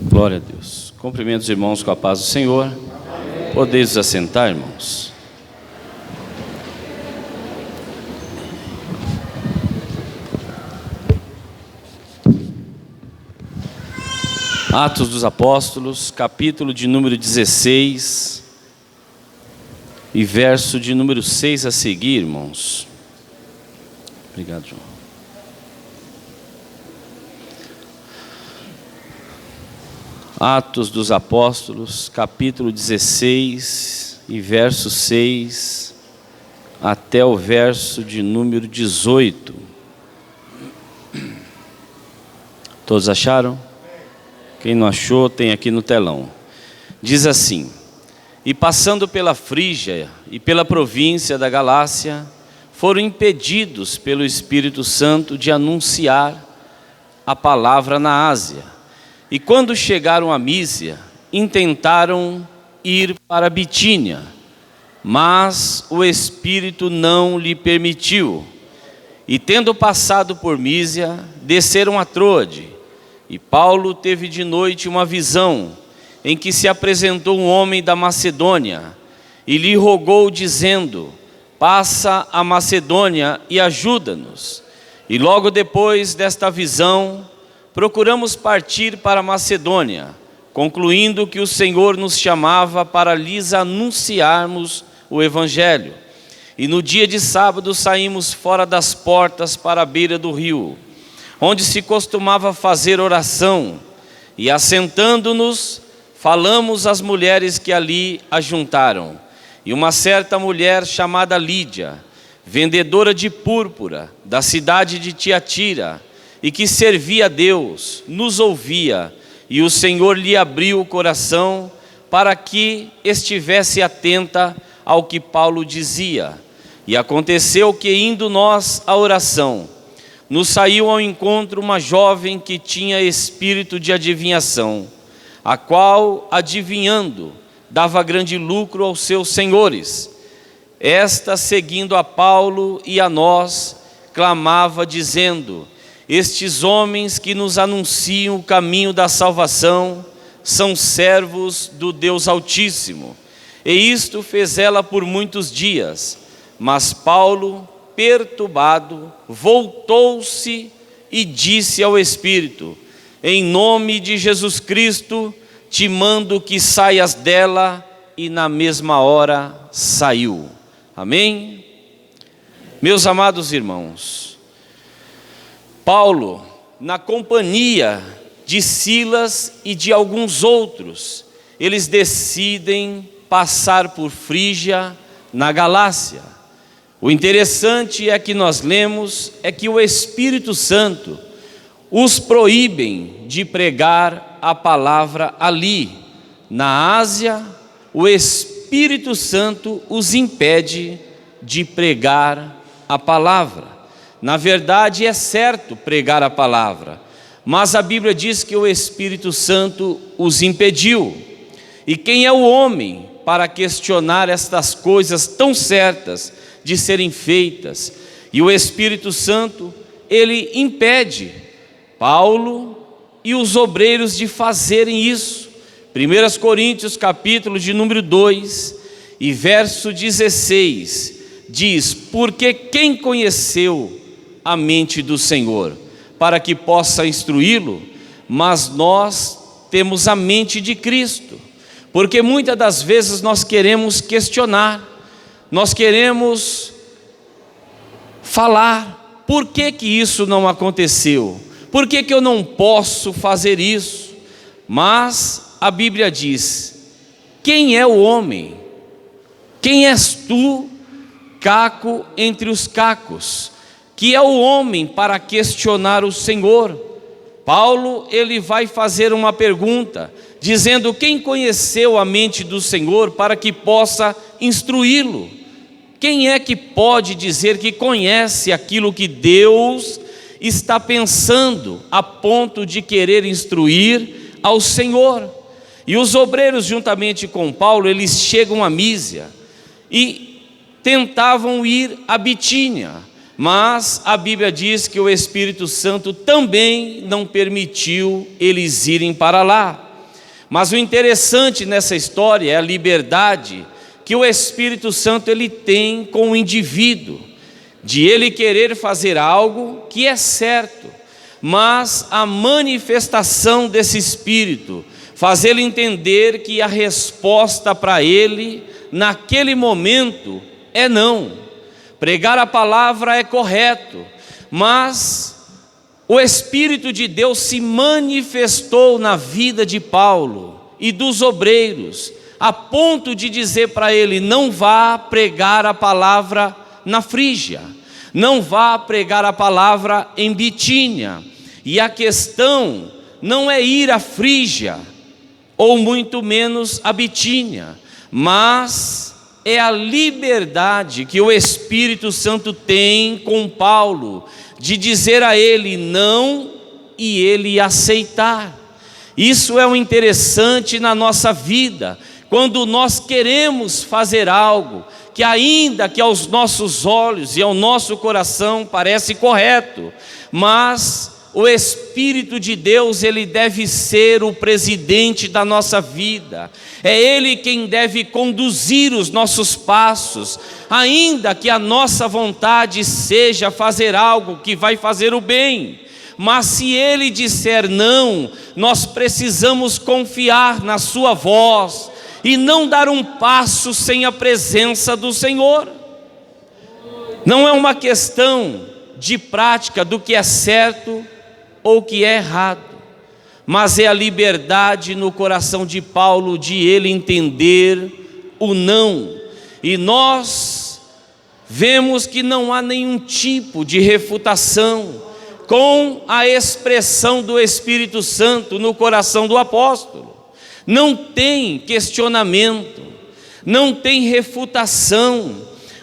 Glória a Deus. Cumprimento os irmãos com a paz do Senhor. Amém. Podeis assentar, irmãos. Atos dos Apóstolos, capítulo de número 16 e verso de número 6 a seguir, irmãos. Obrigado, João. Atos dos Apóstolos, capítulo 16 e verso 6 até o verso de número 18. Todos acharam? Quem não achou, tem aqui no telão. Diz assim: e passando pela Frígia e pela província da Galácia, foram impedidos pelo Espírito Santo de anunciar a palavra na Ásia. E quando chegaram a Mísia, intentaram ir para Bitínia, mas o Espírito não lhe permitiu. E tendo passado por Mísia, desceram a Troade. E Paulo teve de noite uma visão, em que se apresentou um homem da Macedônia, e lhe rogou dizendo: passa a Macedônia e ajuda-nos. E logo depois desta visão, procuramos partir para a Macedônia, concluindo que o Senhor nos chamava para lhes anunciarmos o Evangelho. E no dia de sábado saímos fora das portas para a beira do rio, onde se costumava fazer oração, e assentando-nos, falamos às mulheres que ali ajuntaram. E uma certa mulher chamada Lídia, vendedora de púrpura, da cidade de Tiatira, e que servia a Deus, nos ouvia, e o Senhor lhe abriu o coração para que estivesse atenta ao que Paulo dizia. E aconteceu que, indo nós à oração, nos saiu ao encontro uma jovem que tinha espírito de adivinhação, a qual, adivinhando, dava grande lucro aos seus senhores. Esta, seguindo a Paulo e a nós, clamava dizendo: estes homens que nos anunciam o caminho da salvação são servos do Deus Altíssimo. E isto fez ela por muitos dias. Mas Paulo, perturbado, voltou-se e disse ao Espírito: em nome de Jesus Cristo, te mando que saias dela. E na mesma hora saiu. Amém? Meus amados irmãos, Paulo, na companhia de Silas e de alguns outros, eles decidem passar por Frígia, na Galácia. O interessante é que nós lemos é que o Espírito Santo os proíbem de pregar a palavra ali. Na Ásia, o Espírito Santo os impede de pregar a palavra. Na verdade, é certo pregar a palavra, mas a Bíblia diz que o Espírito Santo os impediu. E quem é o homem para questionar estas coisas tão certas de serem feitas? E o Espírito Santo, ele impede Paulo e os obreiros de fazerem isso. 1 Coríntios capítulo de número 2 e verso 16 diz: porque quem conheceu a mente do Senhor, para que possa instruí-lo? Mas nós temos a mente de Cristo. Porque muitas das vezes nós queremos questionar, nós queremos falar: por que que isso não aconteceu? Por que que eu não posso fazer isso? Mas a Bíblia diz: quem é o homem? Quem és tu, caco entre os cacos? Que é o homem para questionar o Senhor? Paulo, ele vai fazer uma pergunta, dizendo: quem conheceu a mente do Senhor para que possa instruí-lo? Quem é que pode dizer que conhece aquilo que Deus está pensando, a ponto de querer instruir ao Senhor? E os obreiros, juntamente com Paulo, eles chegam a Mísia e tentavam ir a Bitínia, Mas a Bíblia diz que o Espírito Santo também não permitiu eles irem para lá. Mas o interessante nessa história é a liberdade que o Espírito Santo ele tem com o indivíduo, de ele querer fazer algo que é certo, mas a manifestação desse Espírito faz ele entender que a resposta para ele naquele momento é não. Pregar a palavra é correto, mas o Espírito de Deus se manifestou na vida de Paulo e dos obreiros, a ponto de dizer para ele: não vá pregar a palavra na Frígia, não vá pregar a palavra em Bitínia. E a questão não é ir à Frígia, ou muito menos a Bitínia, mas é a liberdade que o Espírito Santo tem com Paulo, de dizer a ele não e ele aceitar. Isso é o interessante na nossa vida, quando nós queremos fazer algo que ainda que aos nossos olhos e ao nosso coração parece correto, mas o Espírito de Deus, ele deve ser o presidente da nossa vida, é Ele quem deve conduzir os nossos passos, ainda que a nossa vontade seja fazer algo que vai fazer o bem, mas se Ele disser não, nós precisamos confiar na sua voz, e não dar um passo sem a presença do Senhor. Não é uma questão de prática do que é certo ou que é errado, mas é a liberdade no coração de Paulo de ele entender o não. E nós vemos que não há nenhum tipo de refutação com a expressão do Espírito Santo no coração do apóstolo. Não tem questionamento, não tem refutação.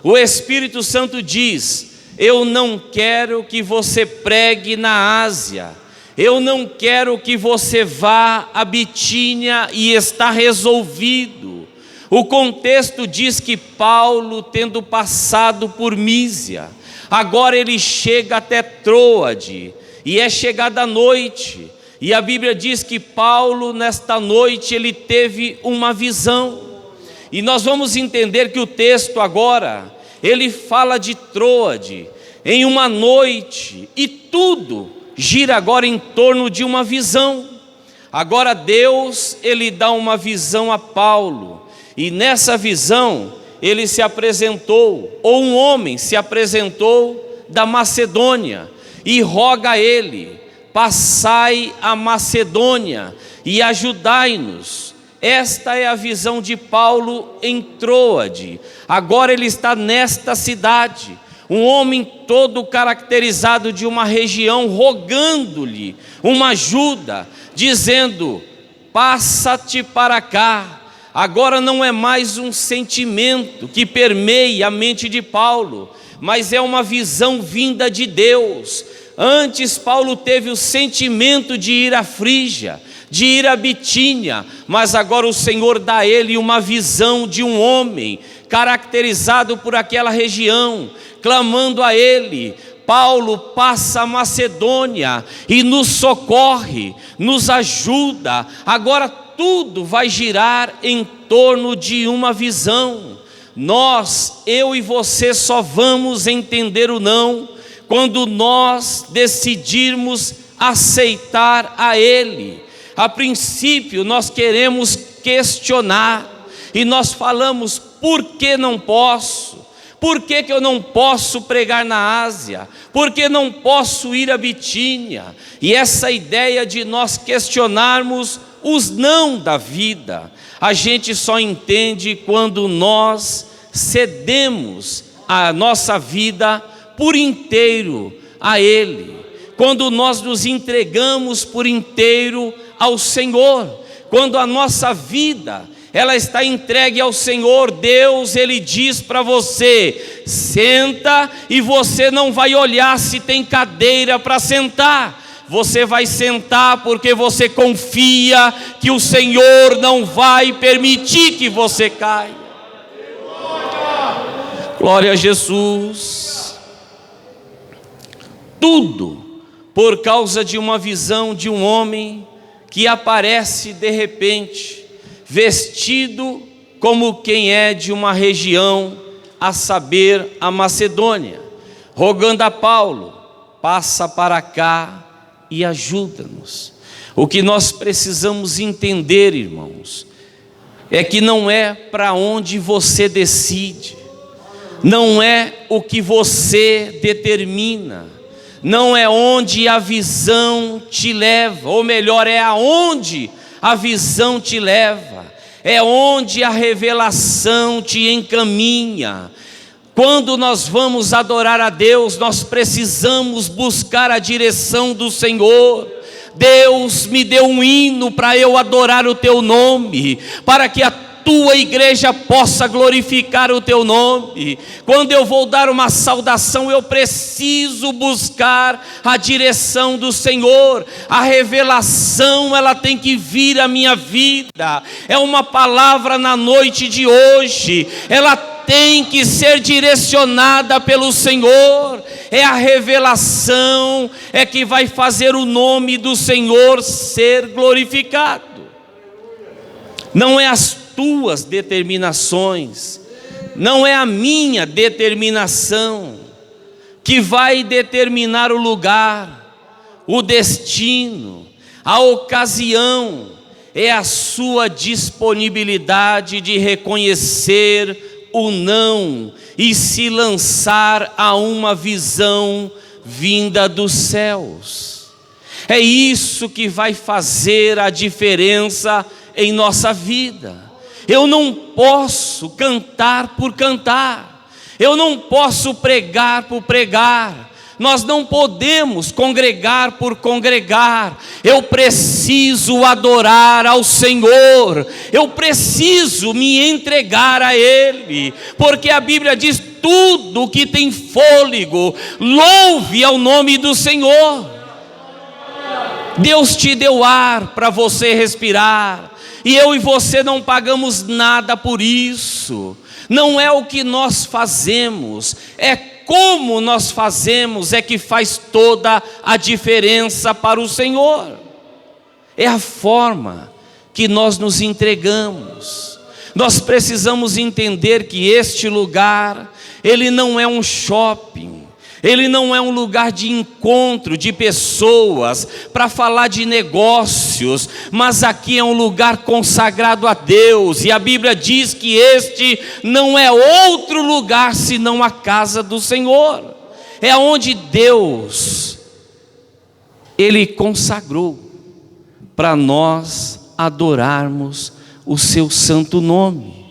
O Espírito Santo diz: eu não quero que você pregue na Ásia, eu não quero que você vá a Bitínia, e está resolvido. O contexto diz que Paulo, tendo passado por Mísia, agora ele chega até Troade, e é chegada a noite, e a Bíblia diz que Paulo nesta noite ele teve uma visão, e nós vamos entender que o texto agora, ele fala de Troade, em uma noite, e tudo gira agora em torno de uma visão. Agora Deus, ele dá uma visão a Paulo, e nessa visão, ele se apresentou, ou um homem se apresentou da Macedônia, e roga a ele: passai a Macedônia e ajudai-nos. Esta é a visão de Paulo em Troade. Agora ele está nesta cidade, um homem todo caracterizado de uma região, rogando-lhe uma ajuda, dizendo: passa-te para cá. Agora não é mais um sentimento que permeia a mente de Paulo, mas é uma visão vinda de Deus. Antes Paulo teve o sentimento de ir à Frígia, de ir a Bitínia, mas agora o Senhor dá a ele uma visão de um homem caracterizado por aquela região, clamando a ele: Paulo, passa a Macedônia e nos socorre, nos ajuda. Agora tudo vai girar em torno de uma visão. Nós, eu e você, só vamos entender o não quando nós decidirmos aceitar a Ele. A princípio nós queremos questionar, e nós falamos: por que não posso? Por que eu não posso pregar na Ásia? Por que não posso ir a Bitínia? E essa ideia de nós questionarmos os não da vida, a gente só entende quando nós cedemos a nossa vida por inteiro a Ele, quando nós nos entregamos por inteiro ao Senhor, quando a nossa vida ela está entregue ao Senhor. Deus, Ele diz para você: senta, e você não vai olhar se tem cadeira para sentar, você vai sentar porque você confia que o Senhor não vai permitir que você caia. Glória a Jesus. Tudo por causa de uma visão de um homem que aparece de repente, vestido como quem é de uma região, a saber, a Macedônia, rogando a Paulo: passa para cá e ajuda-nos. O que nós precisamos entender, irmãos, é que não é para onde você decide, não é o que você determina, não é onde a visão te leva, ou melhor, é aonde a visão te leva, é onde a revelação te encaminha. Quando nós vamos adorar a Deus, nós precisamos buscar a direção do Senhor. Deus me deu um hino para eu adorar o teu nome, para que a tua igreja possa glorificar o teu nome. Quando eu vou dar uma saudação, eu preciso buscar a direção do Senhor. A revelação, ela tem que vir à minha vida. É uma palavra na noite de hoje, ela tem que ser direcionada pelo Senhor. É a revelação é que vai fazer o nome do Senhor ser glorificado. Não é as tuas determinações, não é a minha determinação que vai determinar o lugar, o destino, a ocasião. É a sua disponibilidade de reconhecer o não e se lançar a uma visão vinda dos céus. É isso que vai fazer a diferença em nossa vida. Eu não posso cantar por cantar, eu não posso pregar por pregar, nós não podemos congregar por congregar. Eu preciso adorar ao Senhor, eu preciso me entregar a Ele, porque a Bíblia diz: tudo que tem fôlego, louve ao nome do Senhor. Deus te deu ar para você respirar, e eu e você não pagamos nada por isso. Não é o que nós fazemos, é como nós fazemos é que faz toda a diferença para o Senhor. É a forma que nós nos entregamos. Nós precisamos entender que este lugar, ele não é um shopping, ele não é um lugar de encontro de pessoas para falar de negócios, mas aqui é um lugar consagrado a Deus, e a Bíblia diz que este não é outro lugar senão a casa do Senhor. É onde Deus, Ele consagrou para nós adorarmos o seu santo nome.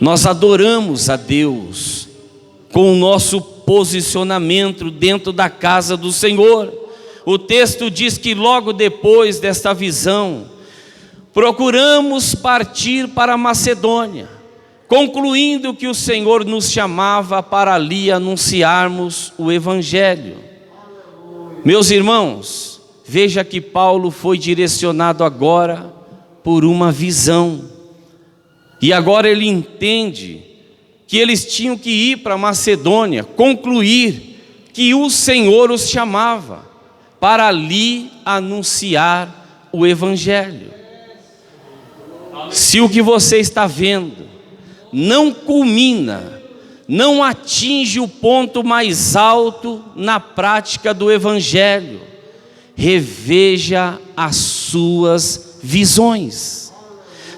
Nós adoramos a Deus com o nosso posicionamento dentro da casa do Senhor. O texto diz que logo depois desta visão, procuramos partir para a Macedônia, concluindo que o Senhor nos chamava para ali anunciarmos o Evangelho. Meus irmãos, veja que Paulo foi direcionado agora por uma visão, e agora ele entende que eles tinham que ir para a Macedônia, concluir que o Senhor os chamava para ali anunciar o Evangelho. Se o que você está vendo não culmina, não atinge o ponto mais alto na prática do Evangelho, reveja as suas visões.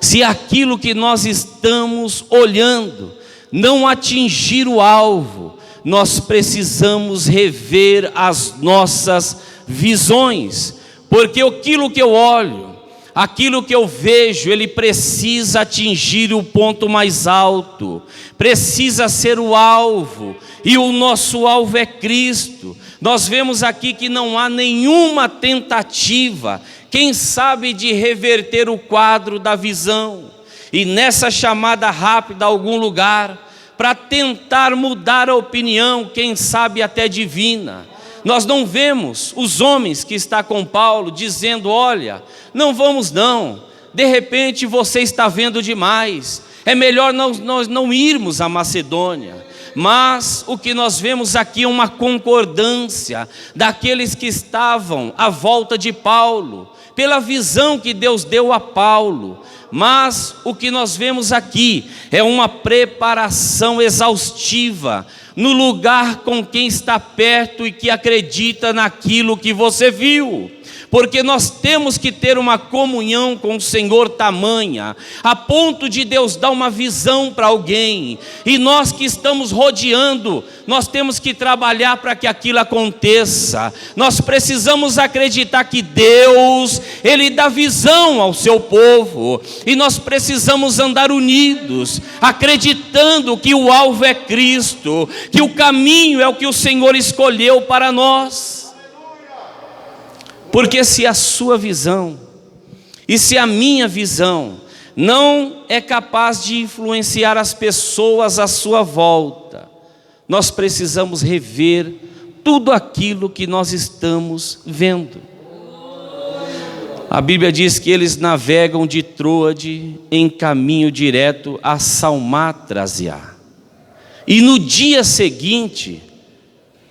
Se aquilo que nós estamos olhando não atingir o alvo, nós precisamos rever as nossas visões, porque aquilo que eu olho, aquilo que eu vejo, ele precisa atingir o ponto mais alto, precisa ser o alvo, e o nosso alvo é Cristo. Nós vemos aqui que não há nenhuma tentativa, quem sabe, de reverter o quadro da visão, e nessa chamada rápida a algum lugar, para tentar mudar a opinião, quem sabe até divina. Nós não vemos os homens que estão com Paulo dizendo: olha, não vamos não, de repente você está vendo demais, é melhor nós não irmos à Macedônia. Mas o que nós vemos aqui é uma concordância daqueles que estavam à volta de Paulo, pela visão que Deus deu a Paulo. Mas o que nós vemos aqui é uma preparação exaustiva no lugar com quem está perto e que acredita naquilo que você viu. Porque nós temos que ter uma comunhão com o Senhor tamanha, a ponto de Deus dar uma visão para alguém, e nós que estamos rodeando, nós temos que trabalhar para que aquilo aconteça. Nós precisamos acreditar que Deus, Ele dá visão ao seu povo, e nós precisamos andar unidos, acreditando que o alvo é Cristo, que o caminho é o que o Senhor escolheu para nós. Porque se a sua visão e se a minha visão não é capaz de influenciar as pessoas à sua volta, nós precisamos rever tudo aquilo que nós estamos vendo. A Bíblia diz que eles navegam de Troade em caminho direto a Salmátrasia. E no dia seguinte,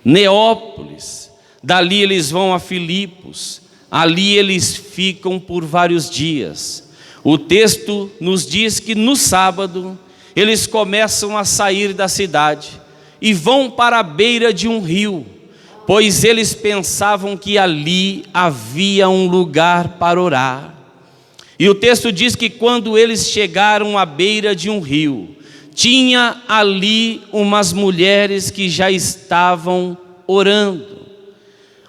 Neópolis. Dali eles vão a Filipos, ali eles ficam por vários dias. O texto nos diz que no sábado eles começam a sair da cidade e vão para a beira de um rio, pois eles pensavam que ali havia um lugar para orar. E o texto diz que quando eles chegaram à beira de um rio, tinha ali umas mulheres que já estavam orando.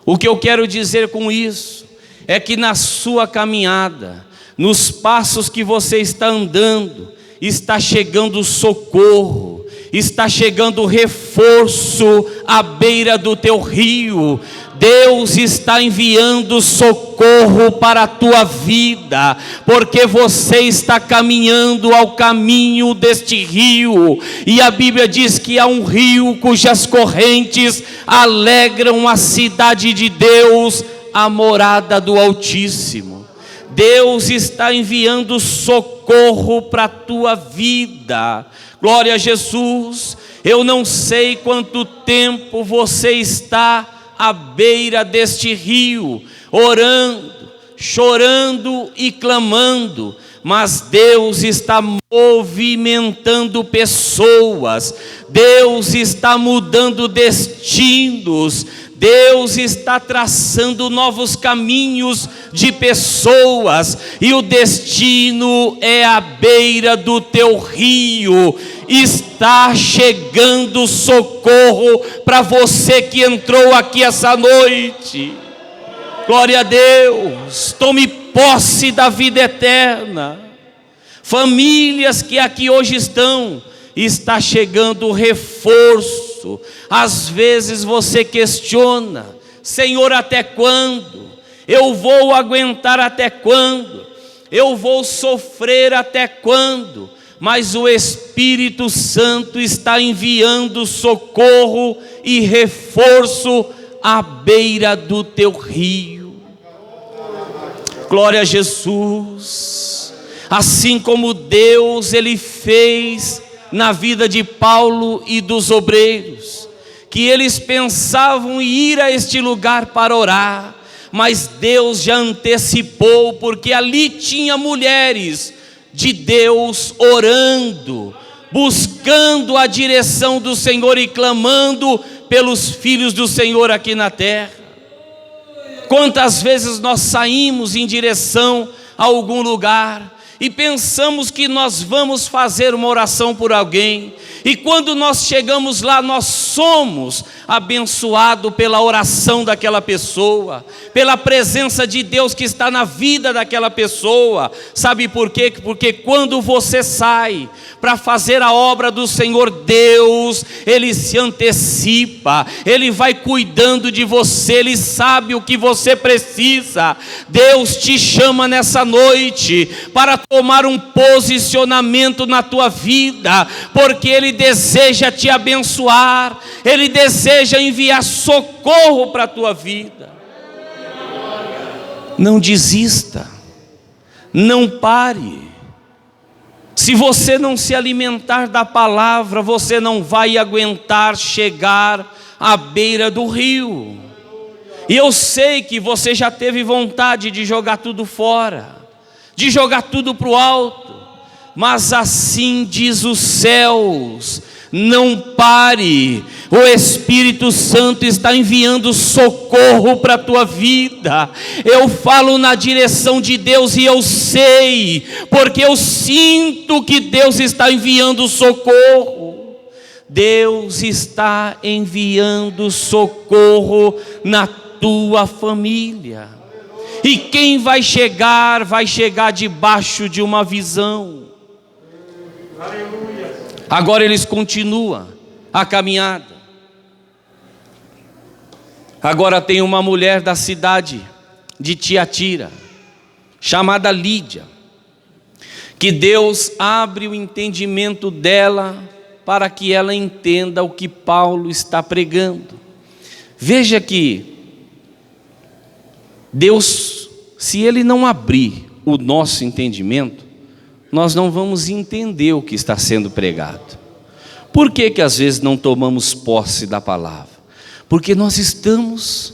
O que eu quero dizer com isso é que na sua caminhada, nos passos que você está andando, está chegando socorro, está chegando reforço à beira do teu rio. Deus está enviando socorro para a tua vida, porque você está caminhando ao caminho deste rio, e a Bíblia diz que há um rio cujas correntes alegram a cidade de Deus, a morada do Altíssimo. Deus está enviando socorro para a tua vida. Glória a Jesus. Eu não sei quanto tempo você está à beira deste rio, orando, chorando e clamando, mas Deus está movimentando pessoas, Deus está mudando destinos, Deus está traçando novos caminhos de pessoas, e o destino é à beira do teu rio. Está chegando socorro para você que entrou aqui essa noite. Glória a Deus. Tome posse da vida eterna. Famílias que aqui hoje estão, está chegando reforço. Às vezes você questiona: Senhor, até quando? Eu vou aguentar até quando? Eu vou sofrer até quando? Mas o Espírito Santo está enviando socorro e reforço à beira do teu rio. Glória a Jesus. Assim como Deus, Ele fez na vida de Paulo e dos obreiros, que eles pensavam em ir a este lugar para orar, mas Deus já antecipou, porque ali tinha mulheres de Deus orando, buscando a direção do Senhor e clamando pelos filhos do Senhor aqui na terra. Quantas vezes nós saímos em direção a algum lugar e pensamos que nós vamos fazer uma oração por alguém, e quando nós chegamos lá, nós somos abençoados pela oração daquela pessoa, pela presença de Deus que está na vida daquela pessoa. Sabe por quê? Porque quando você sai para fazer a obra do Senhor, Deus, Ele se antecipa, Ele vai cuidando de você, Ele sabe o que você precisa. Deus te chama nessa noite para tomar um posicionamento na tua vida, porque Ele deseja te abençoar, Ele deseja enviar socorro para a tua vida. Não desista, não pare. Se você não se alimentar da palavra, você não vai aguentar chegar à beira do rio. E eu sei que você já teve vontade de jogar tudo fora, de jogar tudo para o alto, mas assim diz os céus: não pare, o Espírito Santo está enviando socorro para a tua vida. Eu falo na direção de Deus e eu sei, porque eu sinto que Deus está enviando socorro. Deus está enviando socorro na tua família. E quem vai chegar debaixo de uma visão. Agora eles continuam a caminhada. Agora tem uma mulher da cidade de Tiatira, chamada Lídia, que Deus abre o entendimento dela para que ela entenda o que Paulo está pregando. Veja que Deus, se Ele não abrir o nosso entendimento, nós não vamos entender o que está sendo pregado. Por que que às vezes não tomamos posse da palavra? Porque nós estamos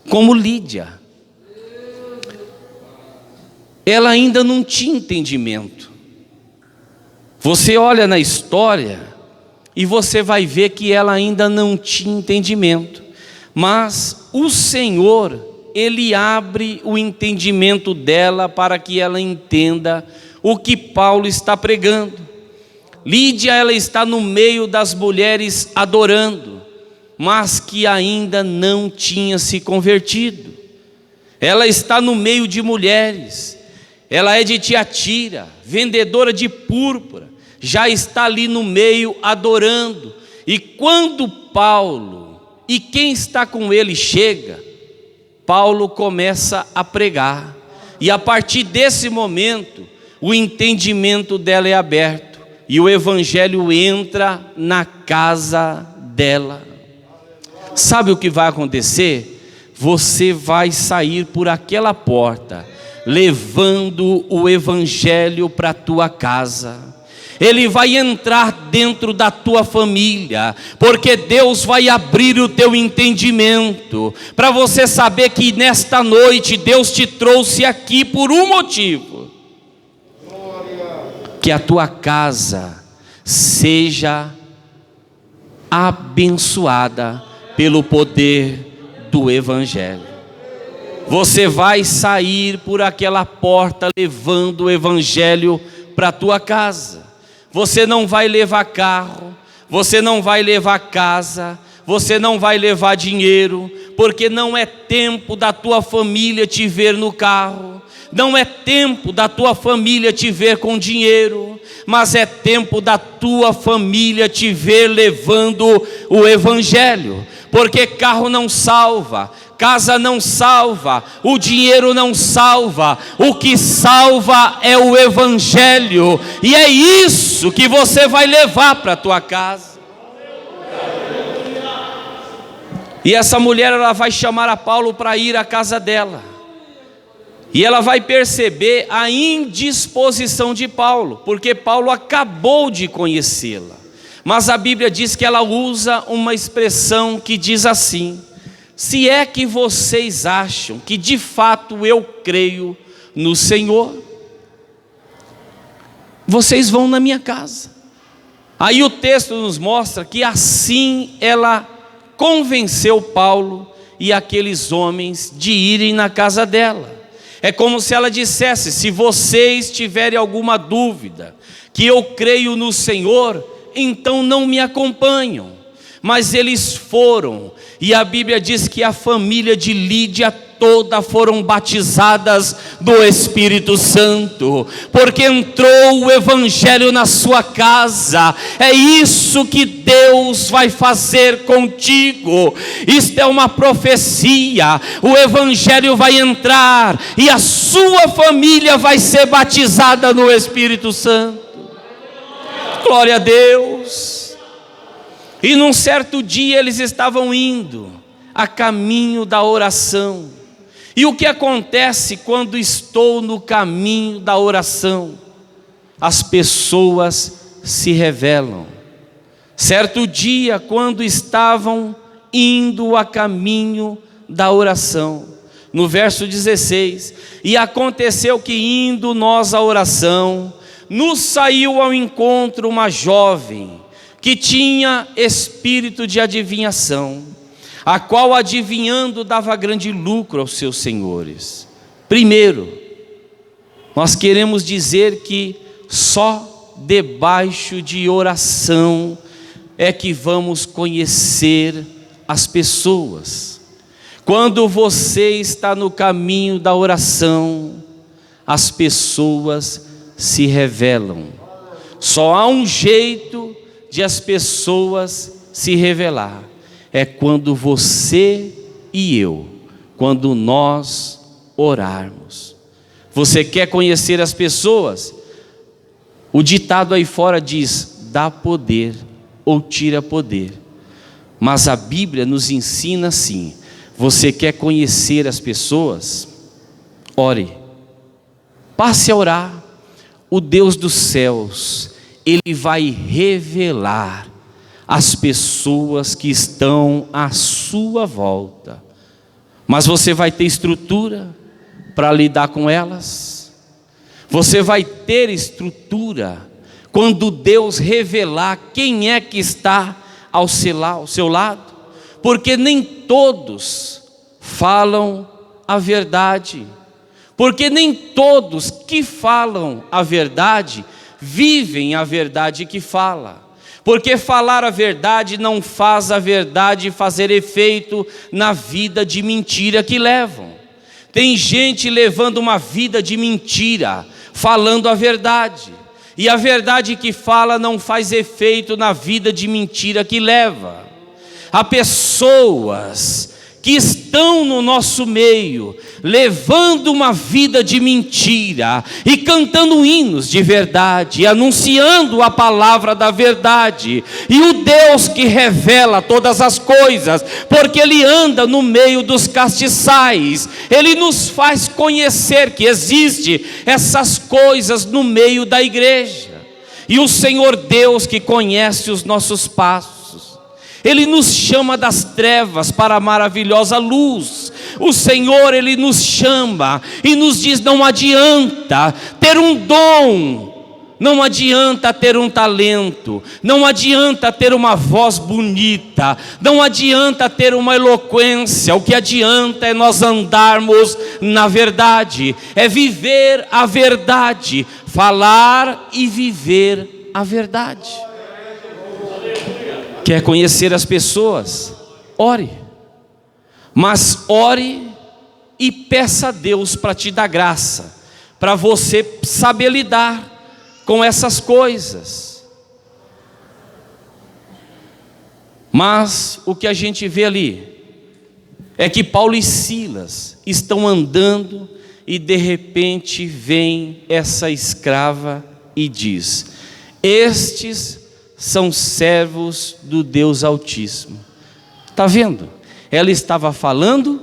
como Lídia. Ela ainda não tinha entendimento. Você olha na história e você vai ver que ela ainda não tinha entendimento. Mas o Senhor, Ele abre o entendimento dela para que ela entenda o que Paulo está pregando. Lídia, ela está no meio das mulheres adorando, mas que ainda não tinha se convertido. Ela está no meio de mulheres. Ela é de Tiatira, vendedora de púrpura, já está ali no meio adorando. E quando Paulo e quem está com ele chega, Paulo começa a pregar. E a partir desse momento, o entendimento dela é aberto e o evangelho entra na casa dela. Sabe o que vai acontecer? Você vai sair por aquela porta levando o evangelho para a tua casa. Ele vai entrar dentro da tua família, porque Deus vai abrir o teu entendimento, para você saber que nesta noite Deus te trouxe aqui por um motivo. Que a tua casa seja abençoada pelo poder do evangelho. Você vai sair por aquela porta levando o evangelho para a tua casa. Você não vai levar carro, você não vai levar casa, você não vai levar dinheiro, porque não é tempo da tua família te ver no carro, não é tempo da tua família te ver com dinheiro, mas é tempo da tua família te ver levando o evangelho, porque carro não salva, casa não salva, o dinheiro não salva, o que salva é o evangelho, e é isso que você vai levar para a tua casa. E essa mulher, ela vai chamar a Paulo para ir à casa dela, e ela vai perceber a indisposição de Paulo, porque Paulo acabou de conhecê-la, mas a Bíblia diz que ela usa uma expressão que diz assim: se é que vocês acham que de fato eu creio no Senhor, vocês vão na minha casa. Aí o texto nos mostra que assim ela convenceu Paulo e aqueles homens de irem na casa dela. É como se ela dissesse: se vocês tiverem alguma dúvida que eu creio no Senhor, então não me acompanham. Mas eles foram, e a Bíblia diz que a família de Lídia toda foram batizadas do Espírito Santo, porque entrou o evangelho na sua casa. É isso que Deus vai fazer contigo. Isto é uma profecia. O evangelho vai entrar e a sua família vai ser batizada no Espírito Santo. Glória a Deus. E num certo dia eles estavam indo a caminho da oração. E o que acontece quando estou no caminho da oração? as pessoas se revelam. Certo dia, quando estavam indo a caminho da oração, no verso 16, e aconteceu que indo nós à oração, nos saiu ao encontro uma jovem, que tinha espírito de adivinhação, a qual adivinhando dava grande lucro aos seus senhores. Primeiro, nós queremos dizer que só debaixo de oração é que vamos conhecer as pessoas. Quando você está no caminho da oração, as pessoas se revelam. Só há um jeito de as pessoas se revelar, é quando você e eu, quando nós orarmos. Você quer conhecer as pessoas? O ditado aí fora diz: dá poder ou tira poder. Mas a Bíblia nos ensina assim: você quer conhecer as pessoas? Ore, passe a orar. O Deus dos céus, Ele vai revelar as pessoas que estão à sua volta. Mas você vai ter estrutura para lidar com elas? Você vai ter estrutura quando Deus revelar quem é que está ao seu lado? Porque nem todos falam a verdade. Porque nem todos que falam a verdade vivem a verdade que fala. Porque falar a verdade não faz a verdade fazer efeito na vida de mentira que levam. Tem gente levando uma vida de mentira, falando a verdade. E a verdade que fala não faz efeito na vida de mentira que leva. Há pessoas que estão no nosso meio, levando uma vida de mentira, e cantando hinos de verdade, e anunciando a palavra da verdade, e o Deus que revela todas as coisas, porque Ele anda no meio dos castiçais, Ele nos faz conhecer que existe essas coisas no meio da igreja, e o Senhor Deus que conhece os nossos passos, Ele nos chama das trevas para a maravilhosa luz. O Senhor, Ele nos chama e nos diz: não adianta ter um dom, não adianta ter um talento, não adianta ter uma voz bonita, não adianta ter uma eloquência. O que adianta é nós andarmos na verdade, é viver a verdade, falar e viver a verdade. Quer conhecer as pessoas? Ore. Mas ore e peça a Deus para te dar graça, para você saber lidar com essas coisas. Mas o que a gente vê ali é que Paulo e Silas estão andando e de repente vem essa escrava e diz: estes são servos do Deus Altíssimo. Está vendo? Ela estava falando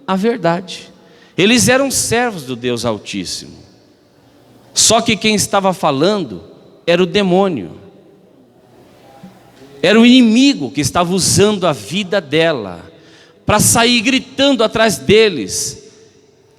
a verdade. Eles eram servos do Deus Altíssimo. Só que quem estava falando era o demônio. Era o inimigo que estava usando a vida dela para sair gritando atrás deles: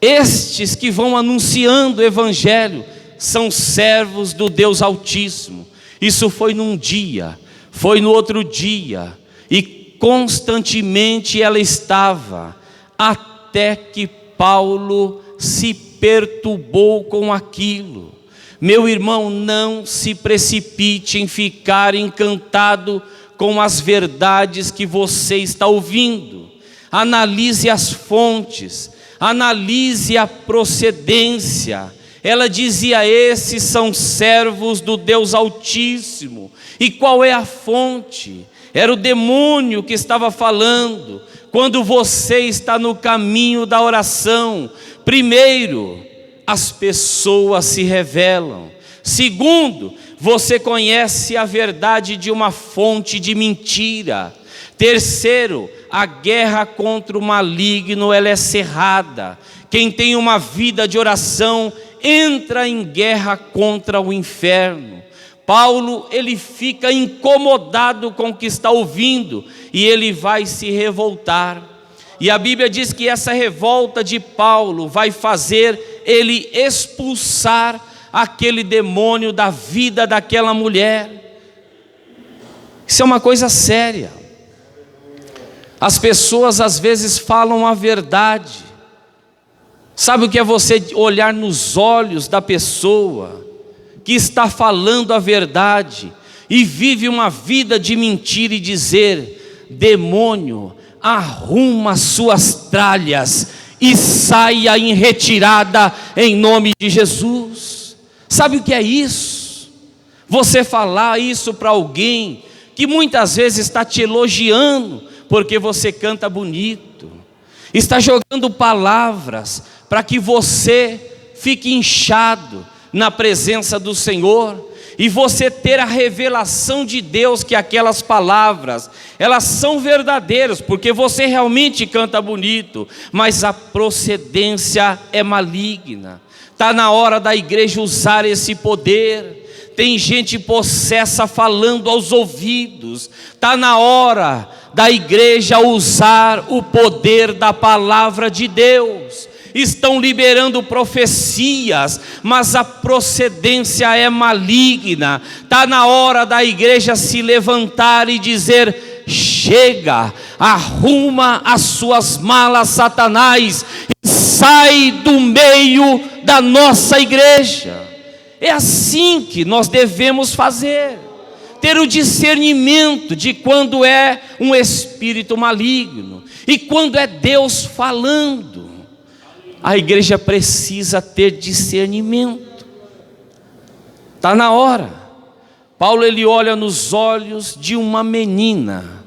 estes que vão anunciando o evangelho são servos do Deus Altíssimo. Isso foi num dia, foi no outro dia, e constantemente ela estava, até que Paulo se perturbou com aquilo. Meu irmão, não se precipite em ficar encantado com as verdades que você está ouvindo. Analise as fontes, analise a procedência. Ela dizia: esses são servos do Deus Altíssimo. E qual é a fonte? Era o demônio que estava falando. Quando você está no caminho da oração, primeiro, as pessoas se revelam. Segundo, você conhece a verdade de uma fonte de mentira. Terceiro, a guerra contra o maligno, ela é cerrada. Quem tem uma vida de oração entra em guerra contra o inferno. Paulo, ele fica incomodado com o que está ouvindo e ele vai se revoltar. E a Bíblia diz que essa revolta de Paulo vai fazer ele expulsar aquele demônio da vida daquela mulher. Isso é uma coisa séria. As pessoas às vezes falam a verdade. Sabe o que é você olhar nos olhos da pessoa que está falando a verdade e vive uma vida de mentira e dizer: demônio, arruma suas tralhas e saia em retirada em nome de Jesus? Sabe o que é isso? Você falar isso para alguém que muitas vezes está te elogiando porque você canta bonito, está jogando palavras para que você fique inchado na presença do Senhor, e você ter a revelação de Deus que aquelas palavras, elas são verdadeiras, porque você realmente canta bonito, mas a procedência é maligna. Está na hora da igreja usar esse poder. Tem gente possessa falando aos ouvidos. Está na hora da igreja usar o poder da palavra de Deus. Estão liberando profecias, mas a procedência é maligna. Está na hora da igreja se levantar e dizer: chega, arruma as suas malas, Satanás, e sai do meio da nossa igreja. É assim que nós devemos fazer. Ter o discernimento de quando é um espírito maligno e quando é Deus falando. A igreja precisa ter discernimento. Está na hora. Paulo, ele olha nos olhos de uma menina.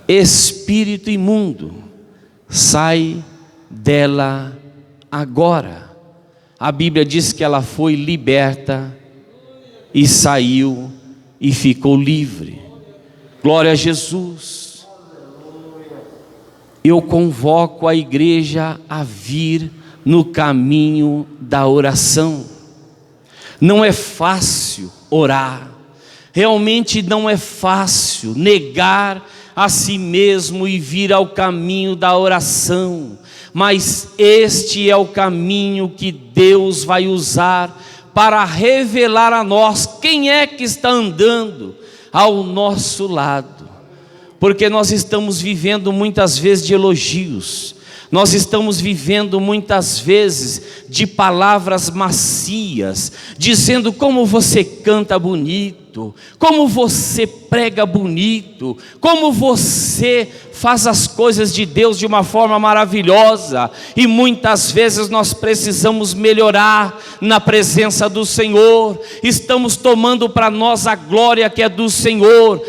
Espírito imundo, sai dela agora. A Bíblia diz que ela foi liberta e saiu e ficou livre. Glória a Jesus. Eu convoco a igreja a vir no caminho da oração. Não é fácil orar, realmente não é fácil negar a si mesmo e vir ao caminho da oração, mas este é o caminho que Deus vai usar para revelar a nós quem é que está andando ao nosso lado. Porque nós estamos vivendo muitas vezes de elogios, nós estamos vivendo muitas vezes de palavras macias, dizendo como você canta bonito, como você prega bonito, como você faz as coisas de Deus de uma forma maravilhosa, e muitas vezes nós precisamos melhorar na presença do Senhor. Estamos tomando para nós a glória que é do Senhor,